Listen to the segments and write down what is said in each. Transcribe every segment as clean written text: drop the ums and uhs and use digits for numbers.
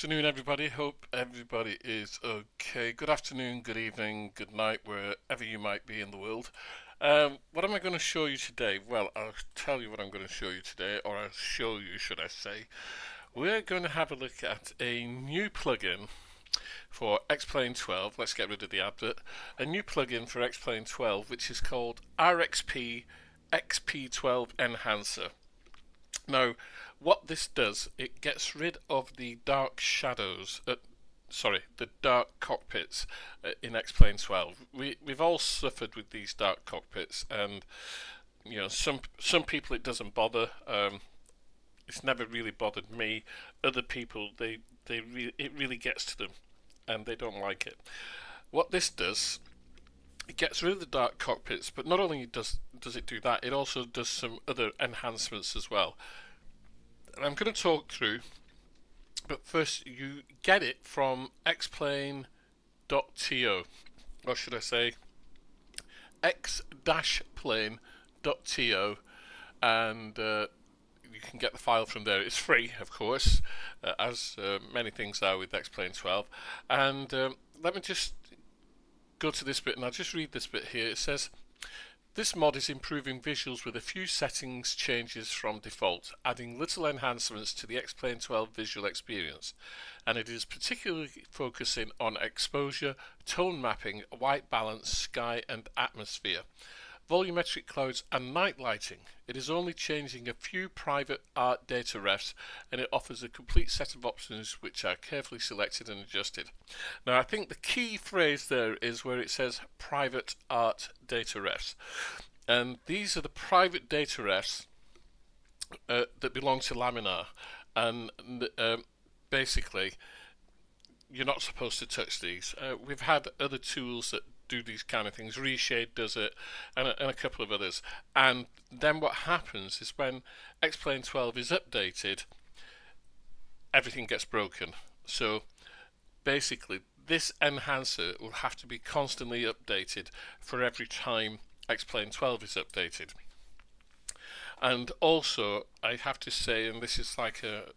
afternoon, everybody. Hope everybody is okay. Good afternoon, good evening, good night, wherever you might be in the world. What am I going to show you today? Well, I'll tell you what I'm going to show you today, or I'll show you, should I say. We're going to have a look at a new plugin for Xplane 12. Let's get rid of the advert. A new plugin for Xplane 12, which is called RXP XP12 Enhancer. Now, what this does, it gets rid of the dark shadows, the dark cockpits in Xplane 12. We've all suffered with these dark cockpits, and some people it doesn't bother. It's never really bothered me. Other people, it really gets to them, and they don't like it. What this does, it gets rid of the dark cockpits, but not only does it do that, it also does some other enhancements as well. And I'm going to talk through, but first you get it from xplane.to, or should I say x-plane.to, and you can get the file from there. It's free, of course, as many things are with Xplane 12. And let me just go to this bit, and I'll just read this bit here. It says, this mod is improving visuals with a few settings changes from default, adding little enhancements to the Xplane 12 visual experience, and it is particularly focusing on exposure, tone mapping, white balance, sky and atmosphere, volumetric clouds and night lighting. It is only changing a few private art data refs, and it offers a complete set of options which are carefully selected and adjusted. Now, I think the key phrase there is where it says private art data refs, and these are the private data refs that belong to Laminar, and basically you're not supposed to touch these. We've had other tools that do these kind of things. Reshade does it, and a couple of others. And then what happens is when Xplane 12 is updated, everything gets broken. So basically, this enhancer will have to be constantly updated for every time Xplane 12 is updated. And also, I have to say, and this is like a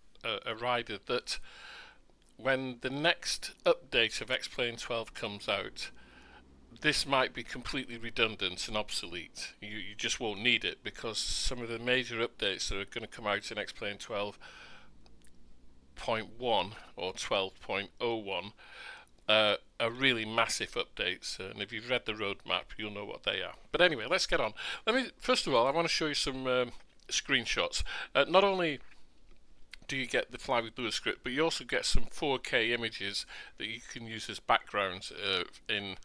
rider, that when the next update of Xplane 12 comes out, this might be completely redundant and obsolete. You just won't need it, because some of the major updates that are going to come out in Xplane 12.1 or 12.01 are really massive updates, and if you've read the roadmap, you'll know what they are. But anyway, let's get on. First of all, I want to show you some screenshots. Not only do you get the Fly with Lua script, but you also get some 4K images that you can use as backgrounds in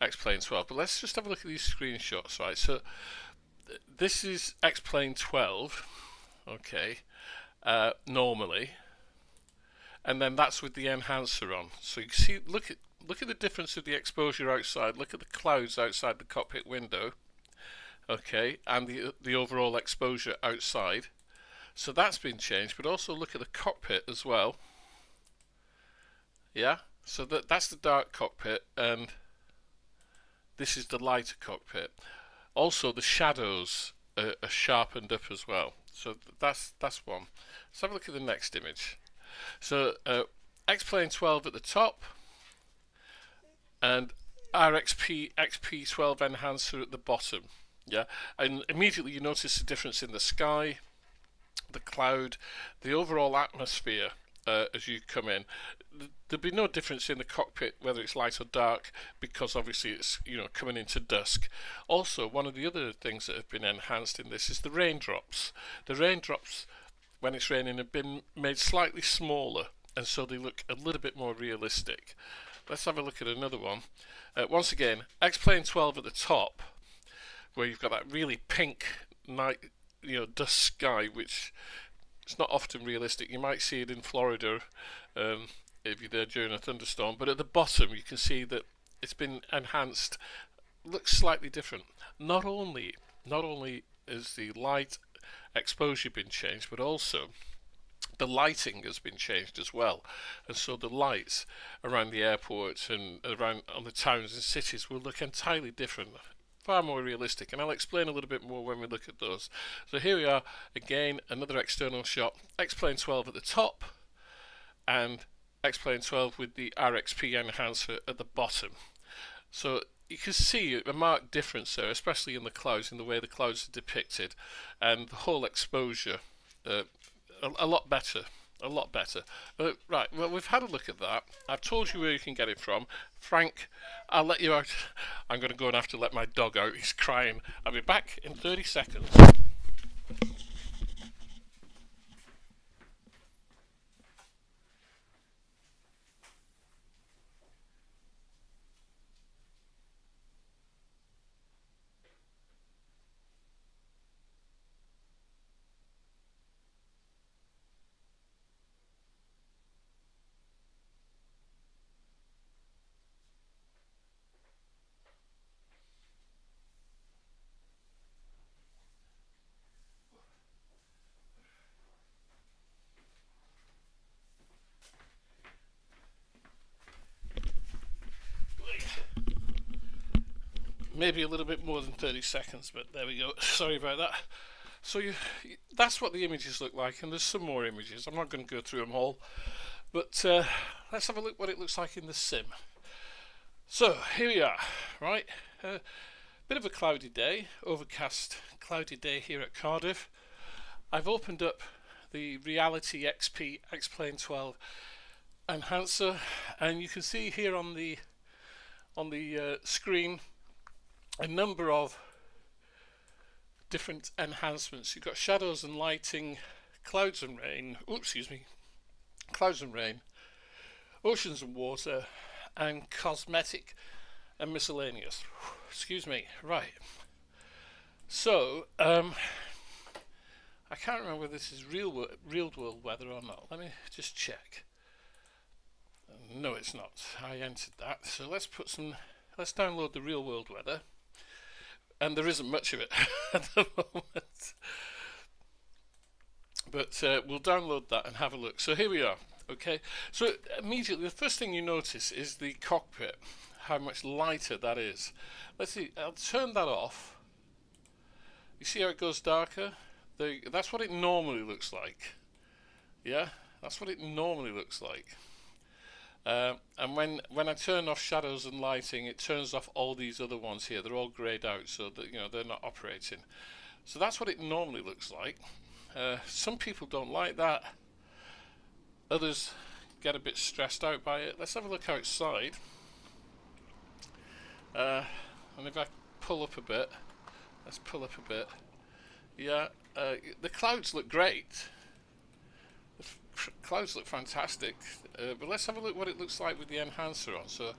Xplane 12. But let's just have a look at these screenshots, right? So this is Xplane 12, okay, normally, and then that's with the enhancer on. So you can see, look at the difference of the exposure outside. Look at the clouds outside the cockpit window, okay, and the overall exposure outside. So that's been changed, but also look at the cockpit as well. Yeah, so that's the dark cockpit, and this is the lighter cockpit. Also, the shadows are sharpened up as well. So that's one. Let's have a look at the next image. So Xplane 12 at the top, and RXP XP12 enhancer at the bottom. Yeah, and immediately you notice the difference in the sky, the cloud, the overall atmosphere as you come in. There'll be no difference in the cockpit whether it's light or dark, because obviously it's coming into dusk. Also, one of the other things that have been enhanced in this is the raindrops. The raindrops, when it's raining, have been made slightly smaller, and so they look a little bit more realistic. Let's have a look at another one. Once again, Xplane 12 at the top, where you've got that really pink night, dusk sky, which it's not often realistic. You might see it in Florida if you're there during a thunderstorm, but at the bottom you can see that it's been enhanced, looks slightly different. Not only is the light exposure been changed, but also the lighting has been changed as well, and so the lights around the airports and around on the towns and cities will look entirely different, far more realistic, and I'll explain a little bit more when we look at those. So here we are again, another external shot, Xplane 12 at the top and Xplane 12 with the RXP enhancer at the bottom. So you can see a marked difference there, especially in the clouds, in the way the clouds are depicted, and the whole exposure a lot better. A lot better. Right, well, we've had a look at that. I've told you where you can get it from. Frank, I'll let you out. I'm going to go and have to let my dog out. He's crying. I'll be back in 30 seconds. Maybe a little bit more than 30 seconds, but there we go. Sorry about that. So that's what the images look like, and there's some more images. I'm not going to go through them all, but let's have a look what it looks like in the sim. So here we are, right? Bit of a cloudy day, overcast cloudy day here at Cardiff. I've opened up the Reality XP Xplane 12 enhancer, and you can see here on the screen a number of different enhancements. You've got shadows and lighting, clouds and rain, clouds and rain, oceans and water, and cosmetic and miscellaneous. Excuse me. Right. So, I can't remember whether this is real world weather or not. Let me just check. No, it's not. I entered that. So let's download the real world weather. And there isn't much of it at the moment. But we'll download that and have a look. So here we are. Okay. So immediately, the first thing you notice is the cockpit, how much lighter that is. Let's see. I'll turn that off. You see how it goes darker? That's what it normally looks like. Yeah, that's what it normally looks like. And when I turn off shadows and lighting, it turns off all these other ones here. They're all greyed out, so that they're not operating. So that's what it normally looks like. Some people don't like that. Others get a bit stressed out by it. Let's have a look outside. And if I pull up a bit, let's pull up a bit. Yeah, the clouds look great. The clouds look fantastic, but let's have a look what it looks like with the enhancer on. So,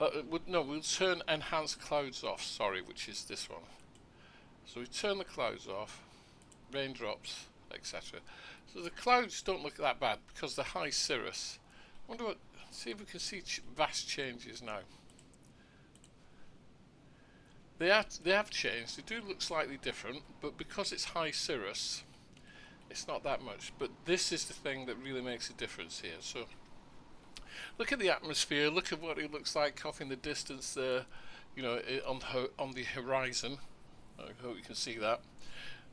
we'll turn enhanced clouds off. Sorry, which is this one. So we turn the clouds off, raindrops, etc. So the clouds don't look that bad because they're high cirrus. See if we can see vast changes now. They have changed. They do look slightly different, but because it's high cirrus, it's not that much. But this is the thing that really makes a difference here. So look at the atmosphere. Look at what it looks like off in the distance there, on the horizon. I hope you can see that.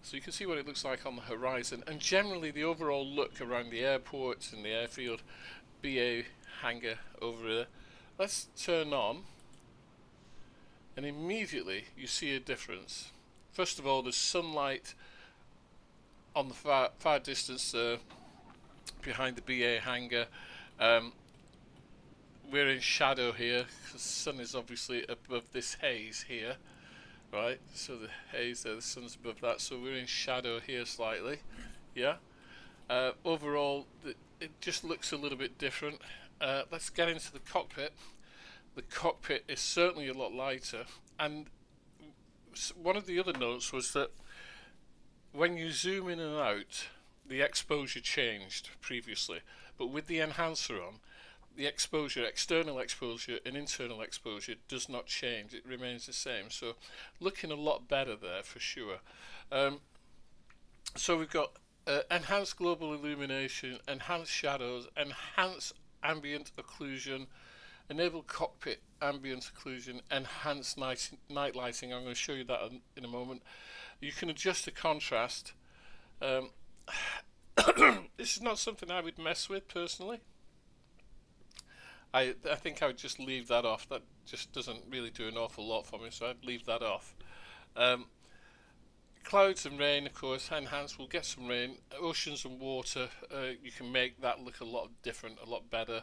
So you can see what it looks like on the horizon, and generally the overall look around the airport and the airfield, BA hangar over there. Let's turn on, and immediately you see a difference. First of all, there's sunlight on the far distance behind the BA hangar. We're in shadow here because the sun is obviously above this haze here, right? So the haze there, the sun's above that, so we're in shadow here slightly. Yeah. Overall, it just looks a little bit different. Let's get into the cockpit. The cockpit is certainly a lot lighter, and one of the other notes was that when you zoom in and out, the exposure changed previously, but with the enhancer on, the exposure, external exposure and internal exposure, does not change. It remains the same. So looking a lot better there for sure. So we've got enhanced global illumination, enhanced shadows, enhanced ambient occlusion, enable cockpit ambient occlusion, enhanced night lighting. I'm going to show you that in a moment. You can adjust the contrast. This is not something I would mess with personally. I think I would just leave that off. That just doesn't really do an awful lot for me, so I'd leave that off. Um, Clouds and rain, of course, enhance. We'll get some rain. Oceans and water, you can make that look a lot different, a lot better.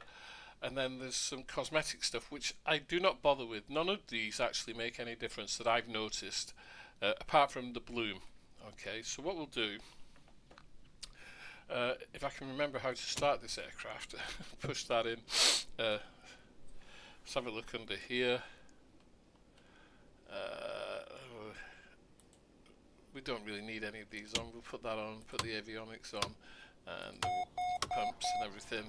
And then there's some cosmetic stuff which I do not bother with. None of these actually make any difference that I've noticed, apart from the bloom. Okay, so what we'll do, if I can remember how to start this aircraft, push that in. Let's have a look under here. We don't really need any of these on. We'll put that on, put the avionics on, and the pumps and everything.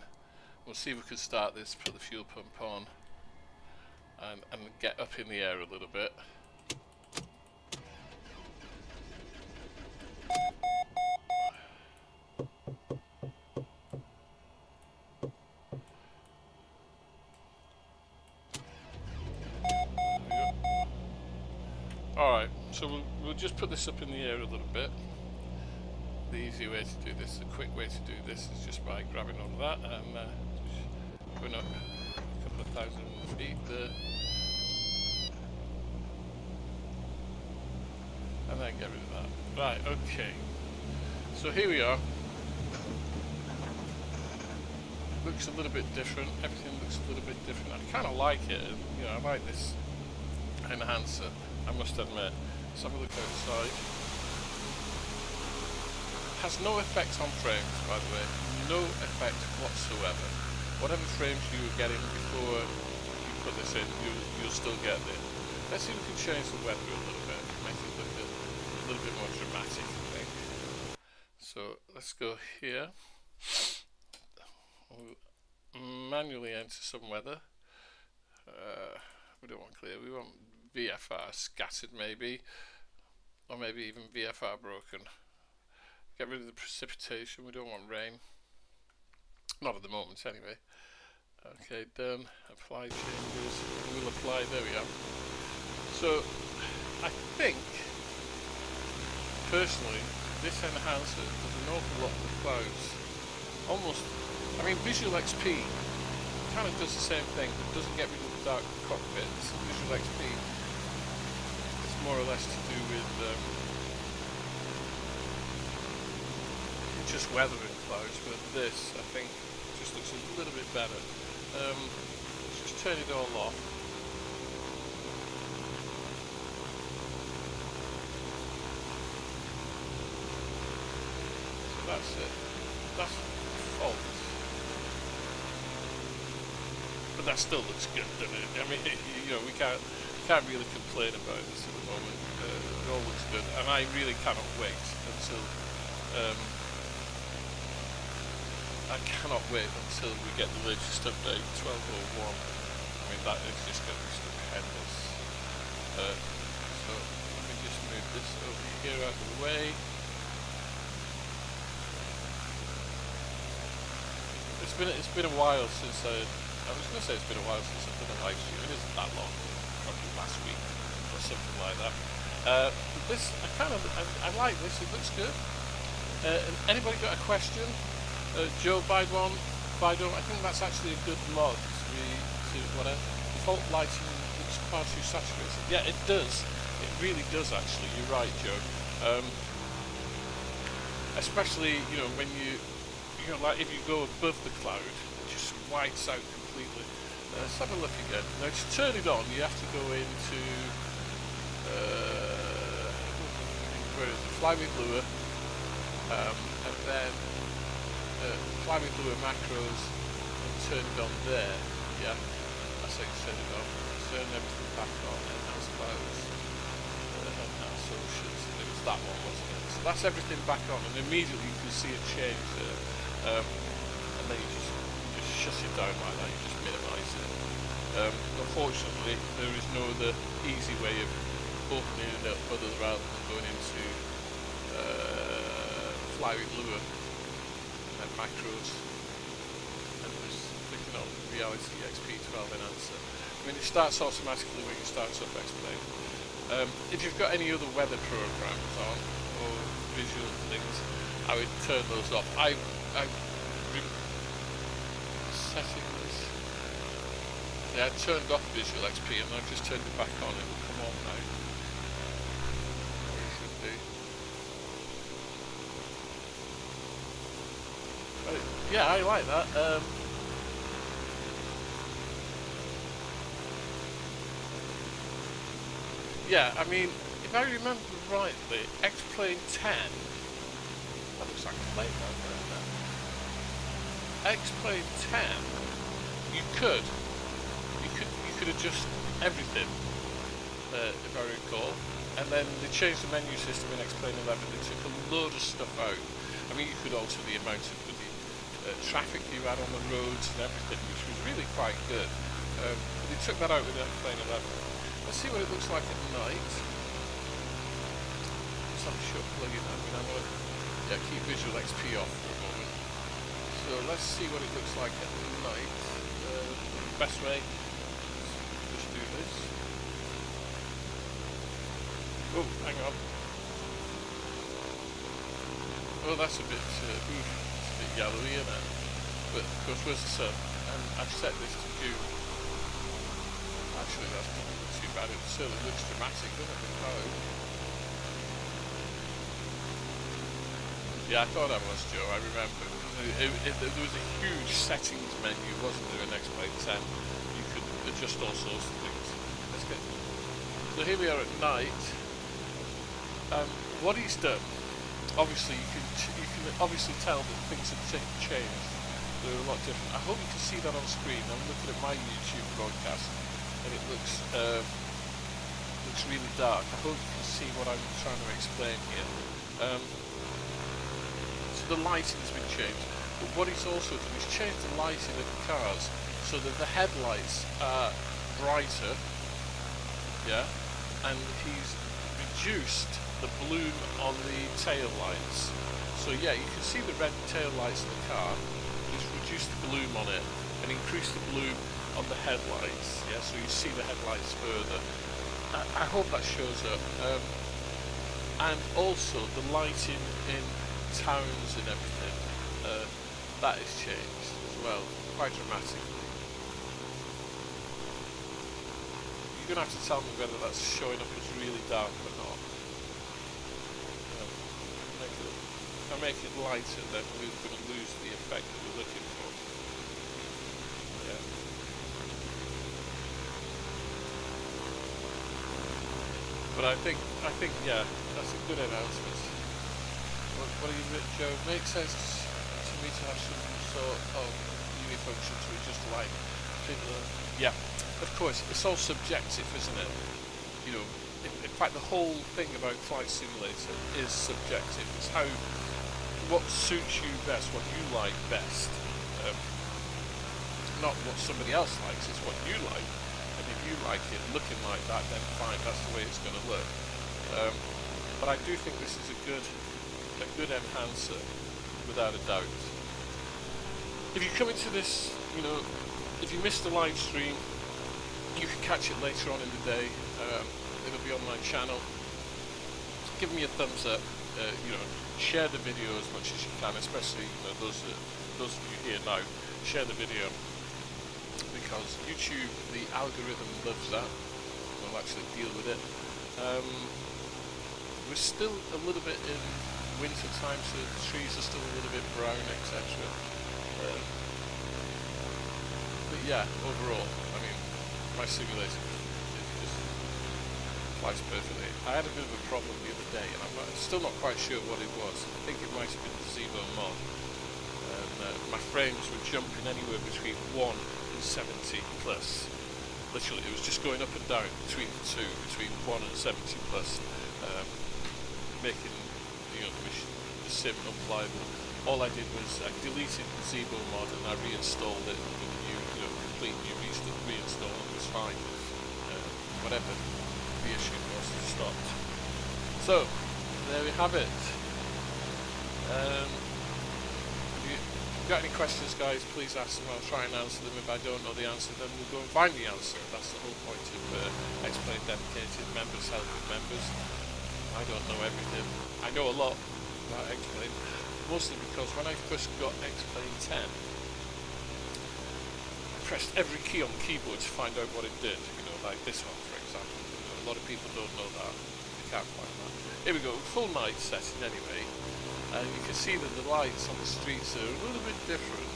We'll see if we can start this, put the fuel pump on, and get up in the air a little bit. Alright, so we'll just put this up in the air a little bit. The easy way to do this, the quick way to do this is just by grabbing on that and going up a couple of thousand feet there. And then get rid of that. Right, okay. So here we are. Looks a little bit different, everything looks a little bit different. I kind of like it, you know, I like this enhancer, I must admit. Let's have a look outside. Has no effect on frames, by the way. No effect whatsoever. Whatever frames you were getting before you put this in, you'll still get it. Let's see if we can change the weather a little bit, make it look a little bit more dramatic, I think. So let's go here. We'll manually enter some weather. We don't want clear, we want VFR scattered maybe, or maybe even VFR broken. Get rid of the precipitation, we don't want rain. Not at the moment anyway. Okay, done. Apply changes. We'll apply, there we are. So, I think, personally, this enhancer does an awful lot of the clouds. Almost, I mean, Visual XP kind of does the same thing, but doesn't get rid of the Dark Cockpits. Visual XP is more or less to do with just weathering clouds, but this, I think, just looks a little bit better. Let's just turn it all off. So that's it. That's default. But that still looks good, doesn't it? I mean, you know, we can't really complain about this at the moment. It all looks good, and I really cannot wait until we get the latest update, 12.01. I mean, that is just going to be stupendous. So let me just move this over here out of the way. It's been a while since I was going to say it's been a while since I've done a live stream. It isn't that long, probably last week or something like that. But this, I like this. It looks good. Anybody got a question? Joe Bidon, I think that's actually a good mod to whatever. Default lighting looks far too saturated. Yeah, it does. It really does actually. You're right, Joe. Especially, you know, when you know, like if you go above the cloud, it just whites out completely. Let's have a look again. Now to turn it on, you have to go into where is it? Fly with lure, and then fly with lure macros, and turn it on there. Yeah, that's how you turn it on. Turn everything back on. Enhance clouds, enhance oceans. It was that one, wasn't it? So that's everything back on, and immediately you can see it change there. And then you just shut it down like that. You just minimise it. Unfortunately, there is no other easy way of opening it up rather than going into fly with lure and then macros and just clicking on reality XP12 enhancer. I mean, it starts automatically when you start up Xplane. If you've got any other weather programs on or visual things, I would turn those off. Settings. Yeah, I turned off Visual XP and I've just turned it back on. It will come on now. Or it should do. Yeah, I like that. Yeah, I mean, if I remember rightly, Xplane 10. That looks like a plane now, doesn't it? Xplane 10. You could adjust everything, if I recall, and then they changed the menu system in Xplane 11. They took a load of stuff out. I mean, you could alter the amount of the traffic you had on the roads and everything, which was really quite good. They took that out with Xplane 11. Let's see what it looks like at night. Let's have a short plug in. I mean, I'm going to keep Visual XP off for a moment. So let's see what it looks like at night. Best way. Just do this. Oh, hang on. Oh, that's a bit, it's a bit yellowy, isn't it? But of course, where's the sun? And I've set this to June. Actually, that's not too bad. It certainly looks dramatic, doesn't it? Oh. Yeah, I thought I was, Joe. I remember. There was a huge settings menu, wasn't there, in Xplane 10? You could adjust all sorts of things. Let's get. So here we are at night. What he's done, obviously, you can obviously tell that things have changed. They're a lot different. I hope you can see that on screen. I'm looking at my YouTube broadcast, and it looks really dark. I hope you can see what I'm trying to explain here. So the lighting has been changed, but what he's also done is changed the lighting of the cars so that the headlights are brighter, yeah, and he's reduced the bloom on the tail lights. So yeah, you can see the red tail lights of the car. He's reduced the bloom on it and increased the bloom on the headlights. Yeah, so you see the headlights further. I hope that shows up. And also the lighting in towns and everything, that has changed as well, quite dramatically. You're going to have to tell me whether that's showing up as really dark or not. If I make it lighter, then we're going to lose the effect that we're looking for. Yeah. But I think, yeah, that's a good announcement. What do you think, Joe? Makes sense to me to have some sort of UE function to adjust light. Yeah, of course, it's all subjective, isn't it? You know, in fact, the whole thing about Flight Simulator is subjective. It's what suits you best, what you like best. Not what somebody else likes, it's what you like. And if you like it looking like that, then fine, that's the way it's going to look. But I do think this is a good enhancer, without a doubt. If you come into this, you know, if you missed the live stream, you can catch it later on in the day. It'll be on my channel. Give me a thumbs up. You know, share the video as much as you can, especially, you know, those of you here now. Share the video because YouTube, the algorithm loves that. We'll actually deal with it. We're still a little bit in winter time, so the trees are still a little bit brown, etc. But yeah, overall, I mean, my simulator just flies perfectly. I had a bit of a problem the other day, and I'm still not quite sure what it was. I think it might have been the Zebo mod. And my frames were jumping anywhere between 1 and 70 plus. Literally, it was just going up and down between the two, between 1 and 70 plus, making, you know, the sim unplayable. All I did was I deleted the Zebo mod and I reinstalled it with a new, you know, complete new reinstall, and it was fine. Whatever the issue was, it stopped. So there we have it. If you've got any questions, guys, please ask them. I'll try and answer them. If I don't know the answer, then we'll go and find the answer. That's the whole point of Xplane dedicated members helping members. I don't know everything. I know a lot about Xplane, mostly because when I first got Xplane 10, pressed every key on the keyboard to find out what it did. You know, like this one, for example. You know, a lot of people don't know that. They can't find that. Here we go, full night setting anyway. And you can see that the lights on the streets are a little bit different.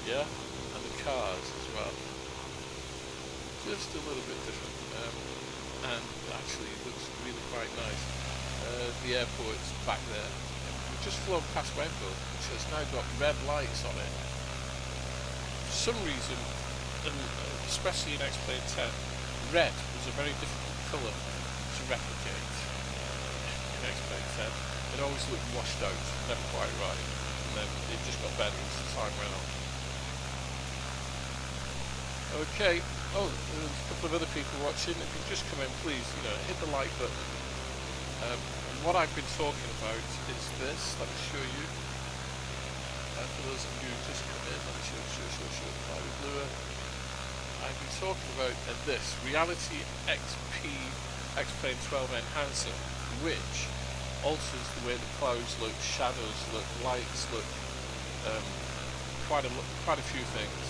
Yeah? And the cars as well. Just a little bit different. And actually it looks really quite nice. The airport's back there. We've just flown past Wembley, which has now got red lights on it. For some reason, and especially in Xplane 10, red was a very difficult colour to replicate in Xplane 10. It always looked washed out, never quite right, and then it just got better as the time went on. Okay, oh, there's a couple of other people watching. If you just come in, please, you know, hit the like button. What I've been talking about is this. Let me show you. For those of you who just come in, let me show. I've been talking about this Reality Xplane 12 Enhancer, which alters the way the clouds look, shadows look, lights look, quite a few things.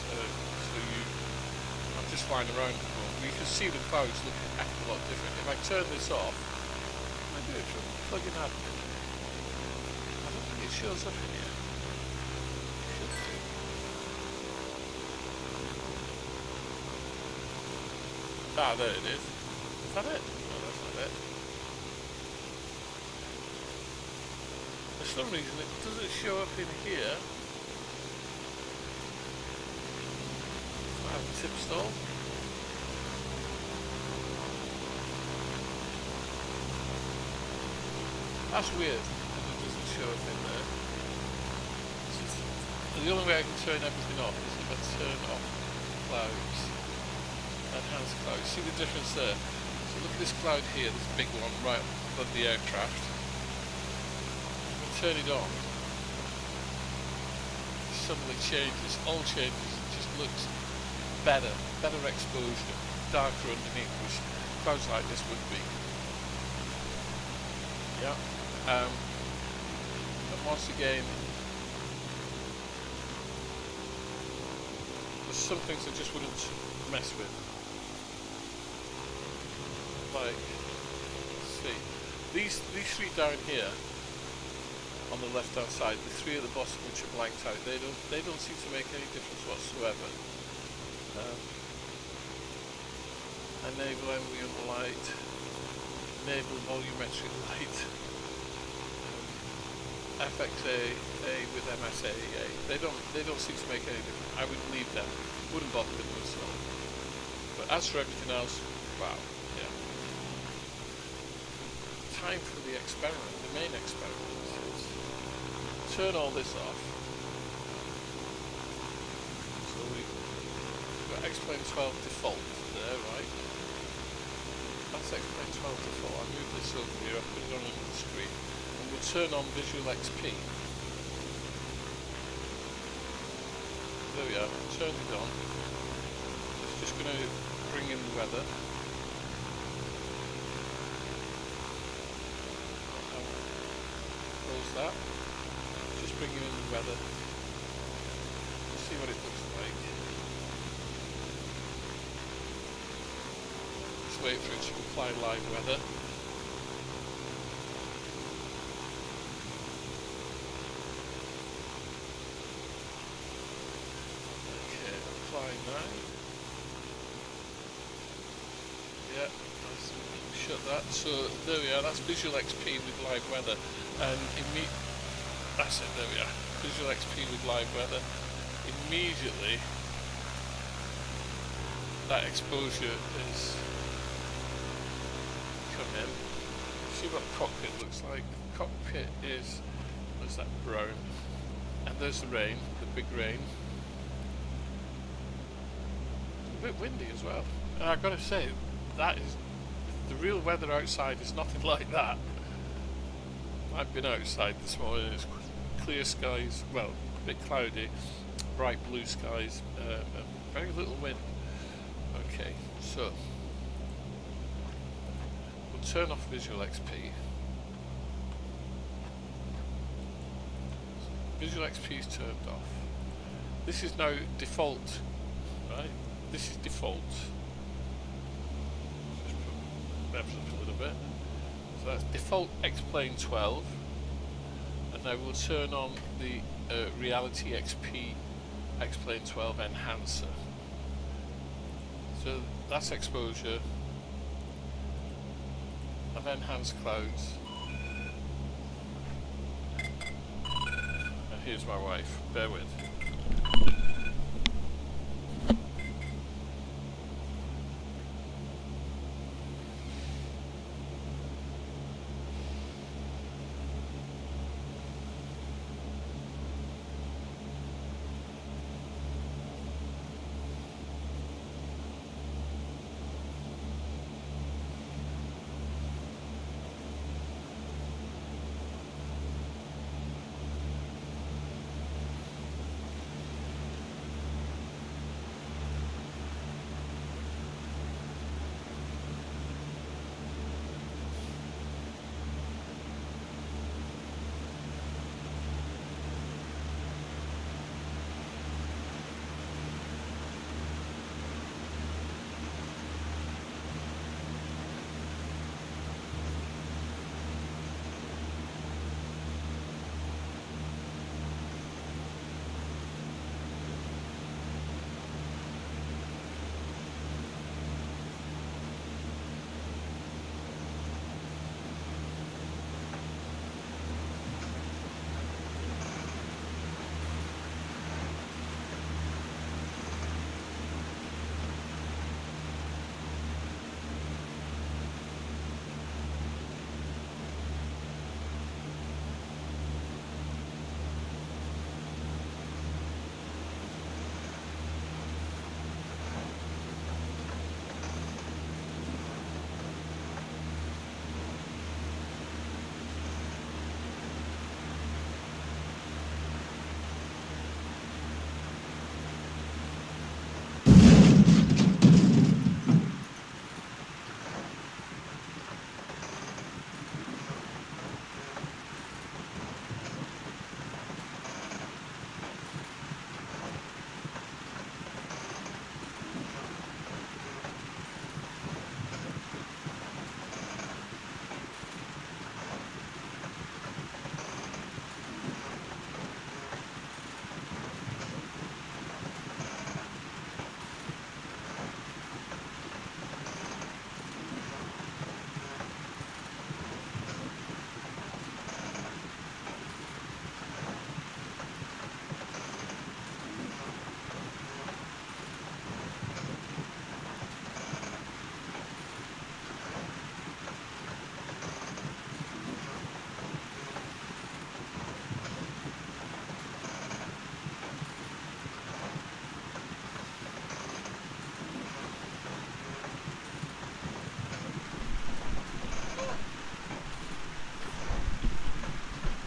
I'm just flying around at the moment. You can see the clouds looking a heck of a lot different. If I turn this off, I do it from plug-in admin. I don't think it shows up in here. Ah, there it is. Is that it? No, that's not it. For some reason it doesn't show up in here. I have a tip stall. That's weird, because it doesn't show up in there. The only way I can turn everything off is if I turn off clouds. Enhance cloud. See the difference there? So look at this cloud here, this big one right above the aircraft. If I turn it on, it suddenly changes, all changes, it just looks better exposure, darker underneath, which clouds like this would be. Yeah. And once again, there's some things I just wouldn't mess with. Like, see, these three down here on the left hand side, the three at the bottom which are blanked out, they don't seem to make any difference whatsoever. Enable ambient light, enable volumetric light, FXA with MSAA. They don't seem to make any difference. I would leave them. Wouldn't bother with them at all. But as for everything else, wow. Time for the experiment, the main experiment. Turn all this off. So we've got Xplane 12 default there, right? That's Xplane 12 default. I'll move this over here, I'll put it on the screen. And we'll turn on Visual XP. There we are, turned it on. It's just going to bring in the weather. That. Just bring you in the weather. Let's see what it looks like. Just wait for it to apply live weather. Okay, apply now. Yeah, shut that. So there we are, that's Visual XP with live weather. And that's it, there we are. Visual XP with live weather. Immediately that exposure is come in. See what the cockpit looks like. The cockpit is, what's that, brown. And there's the rain, the big rain. It's a bit windy as well. And I've got to say, that is the real weather outside is nothing like that. I've been outside this morning, it's clear skies, well, a bit cloudy, bright blue skies, and very little wind. Okay, so we'll turn off Visual XP. Visual XP is turned off. This is now default Right, this is default. Just put revs up a little bit. So that's default Xplane 12, and I will turn on the Reality XP Xplane 12 enhancer. So that's exposure. I've enhanced clouds. And here's my wife. Bear with.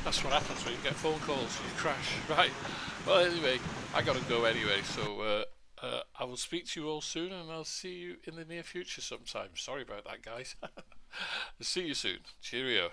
That's what happens when you get phone calls, you crash. Right. Well, anyway, I gotta go anyway, so I will speak to you all soon, and I'll see you in the near future sometime. Sorry about that, guys. See you soon. Cheerio.